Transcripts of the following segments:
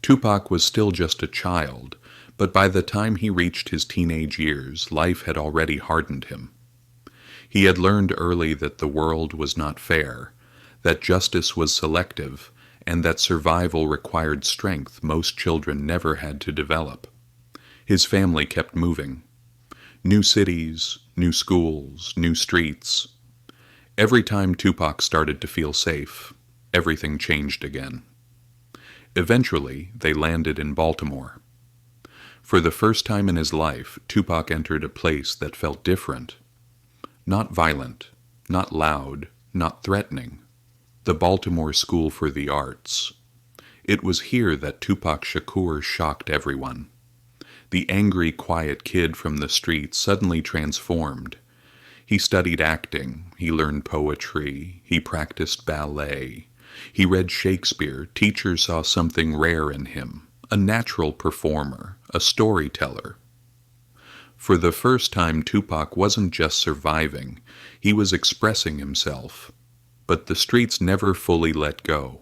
Tupac was still just a child, but by the time he reached his teenage years, life had already hardened him. He had learned early that the world was not fair, that justice was selective, and that survival required strength most children never had to develop. His family kept moving. New cities, new schools, new streets. Every time Tupac started to feel safe, everything changed again. Eventually, they landed in Baltimore. For the first time in his life, Tupac entered a place that felt different. Not violent, not loud, not threatening. The Baltimore School for the Arts. It was here that Tupac Shakur shocked everyone. The angry, quiet kid from the streets suddenly transformed. He studied acting, he learned poetry, he practiced ballet. He read Shakespeare. Teachers saw something rare in him, a natural performer, a storyteller. For the first time, Tupac wasn't just surviving, he was expressing himself. But the streets never fully let go.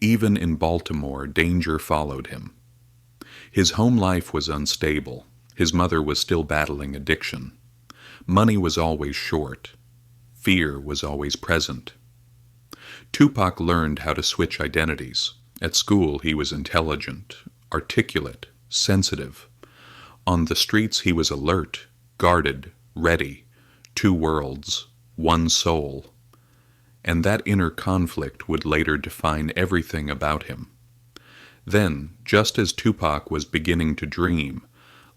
Even in Baltimore, danger followed him. His home life was unstable. His mother was still battling addiction. Money was always short. Fear was always present. Tupac learned how to switch identities. At school, he was intelligent, articulate, sensitive. On the streets, he was alert, guarded, ready. Two worlds, one soul. And that inner conflict would later define everything about him. Then, just as Tupac was beginning to dream,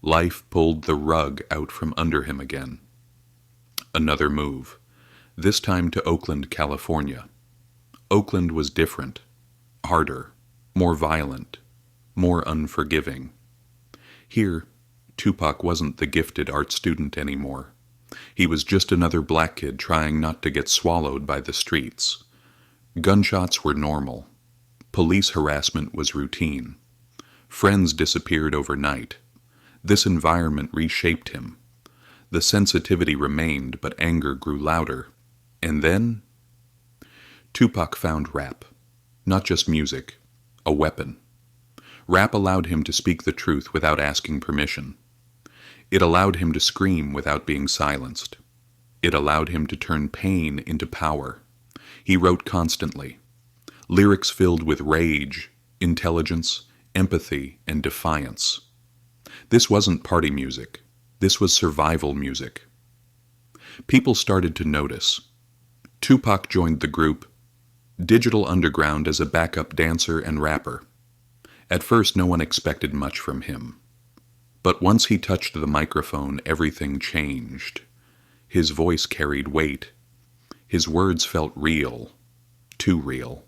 life pulled the rug out from under him again. Another move, this time to Oakland, California. Oakland was different, harder, more violent, more unforgiving. Here, Tupac wasn't the gifted art student anymore. He was just another black kid trying not to get swallowed by the streets. Gunshots were normal. Police harassment was routine. Friends disappeared overnight. This environment reshaped him. The sensitivity remained, but anger grew louder. And then Tupac found rap. Not just music, a weapon. Rap allowed him to speak the truth without asking permission. It allowed him to scream without being silenced. It allowed him to turn pain into power. He wrote constantly. Lyrics filled with rage, intelligence, empathy, and defiance. This wasn't party music. This was survival music. People started to notice. Tupac joined the group Digital Underground as a backup dancer and rapper. At first, no one expected much from him. But once he touched the microphone, everything changed. His voice carried weight. His words felt real. Too real.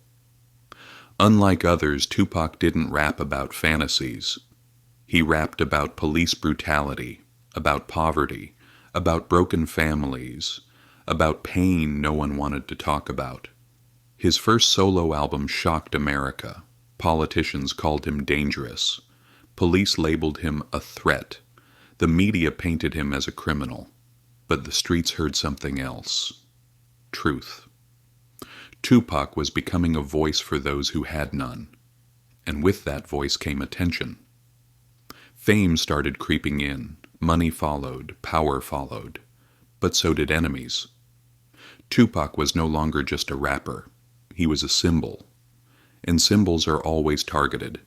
Unlike others, Tupac didn't rap about fantasies. He rapped about police brutality, about poverty, about broken families, about pain no one wanted to talk about. His first solo album shocked America. Politicians called him dangerous. Police labeled him a threat. The media painted him as a criminal. But the streets heard something else. Truth. Tupac was becoming a voice for those who had none. And with that voice came attention. Fame started creeping in. Money followed. Power followed. But so did enemies. Tupac was no longer just a rapper. He was a symbol. And symbols are always targeted.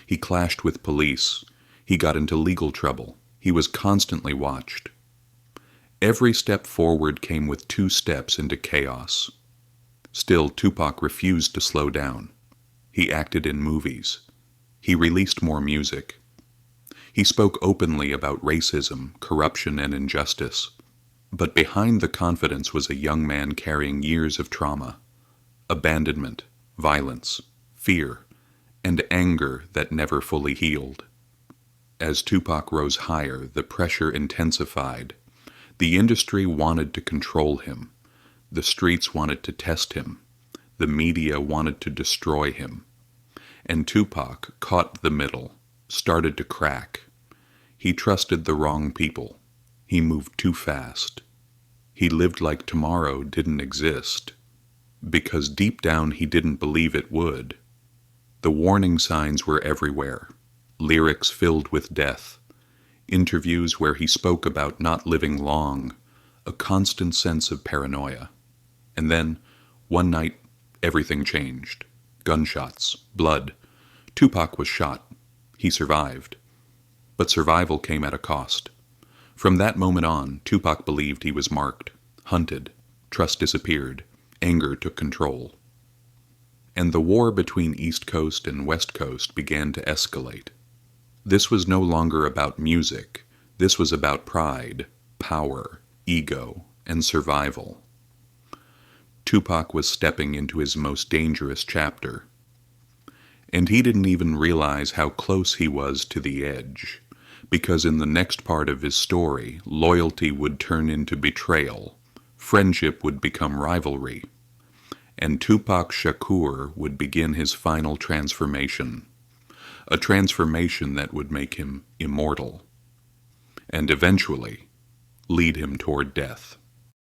He clashed with police. He got into legal trouble. He was constantly watched. Every step forward came with 2 steps into chaos. Still, Tupac refused to slow down. He acted in movies. He released more music. He spoke openly about racism, corruption, and injustice. But behind the confidence was a young man carrying years of trauma. Abandonment, violence, fear, and anger that never fully healed. As Tupac rose higher, the pressure intensified. The industry wanted to control him. The streets wanted to test him. The media wanted to destroy him. And Tupac caught the middle, started to crack. He trusted the wrong people. He moved too fast. He lived like tomorrow didn't exist. Because deep down he didn't believe it would. The warning signs were everywhere, lyrics filled with death, interviews where he spoke about not living long, a constant sense of paranoia. And then, one night, everything changed. Gunshots, blood. Tupac was shot. He survived. But survival came at a cost. From that moment on, Tupac believed he was marked, hunted, trust disappeared, anger took control. And the war between East Coast and West Coast began to escalate. This was no longer about music. This was about pride, power, ego, and survival. Tupac was stepping into his most dangerous chapter. And he didn't even realize how close he was to the edge, because in the next part of his story, loyalty would turn into betrayal, friendship would become rivalry, and Tupac Shakur would begin his final transformation, a transformation that would make him immortal, and eventually lead him toward death.